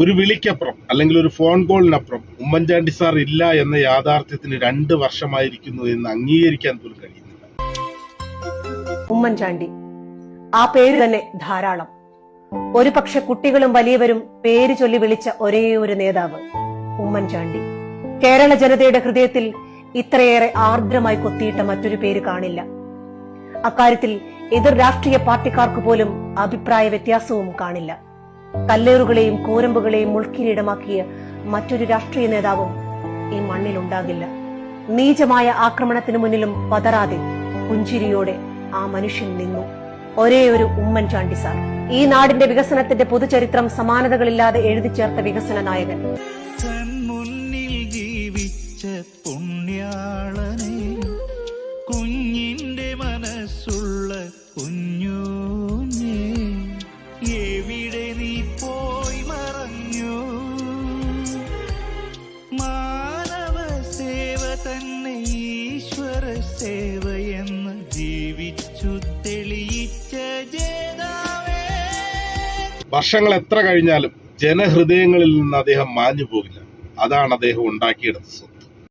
ഒരു വിളിക്കപ്പുറം അല്ലെങ്കിൽ ഒരു ഫോൺ കോളിനപ്പുറം ഉമ്മൻചാണ്ടി സാർ ഇല്ല എന്ന യാഥാർത്ഥ്യത്തിന് 2 വർഷമായിരിക്കുന്നു എന്ന് അംഗീകരിക്കാൻ പോലും കഴിയുന്നില്ല. ഉമ്മൻചാണ്ടി, ആ പേര് തന്നെ ധാരാളം. ഒരു പക്ഷെ കുട്ടികളും വലിയവരും പേര് ചൊല്ലി വിളിച്ച ഒരേ ഒരു നേതാവ് ഉമ്മൻചാണ്ടി. കേരള ജനതയുടെ ഹൃദയത്തിൽ ഇത്രയേറെ ആർദ്രമായി കൊത്തിയിട്ട മറ്റൊരു പേര് കാണില്ല. അക്കാര്യത്തിൽ എതിർ രാഷ്ട്രീയ പാർട്ടിക്കാർക്ക് പോലും അഭിപ്രായ വ്യത്യാസവും കാണില്ല. കല്ലേറുകളെയും കോരമ്പുകളെയും മുൾക്കിരീടമാക്കിയ മറ്റൊരു രാഷ്ട്രീയ നേതാവും ഈ മണ്ണിലുണ്ടാകില്ല. നീചമായ ആക്രമണത്തിന് മുന്നിലും പതറാതെ പുഞ്ചിരിയോടെ ആ മനുഷ്യൻ നിന്നു. ഒരേ ഒരു ഉമ്മൻചാണ്ടി സാർ. ഈ നാടിന്റെ വികസനത്തിന്റെ പൊതുചരിത്രം സമാനതകളില്ലാതെ എഴുതി ചേർത്ത വികസന നായകൻ. മുന്നിൽ ജീവിച്ച പുണ്യാളനെ, കുഞ്ഞിന്റെ മനസ്സുള്ള കുഞ്ഞൂഞ്ഞേ, എവിടെ നീ പോയി മറഞ്ഞു? മാനവ സേവ തന്നെ ഈശ്വര സേവയെന്ന് ജീവിച്ചു തെളിയിച്ച ജേതാവേ. വർഷങ്ങൾ എത്ര കഴിഞ്ഞാലും ജനഹൃദയങ്ങളിൽ നിന്ന് അദ്ദേഹം മാഞ്ഞു പോകില്ല. അതാണ് അദ്ദേഹം ഉണ്ടാക്കിയെടുത്തത്.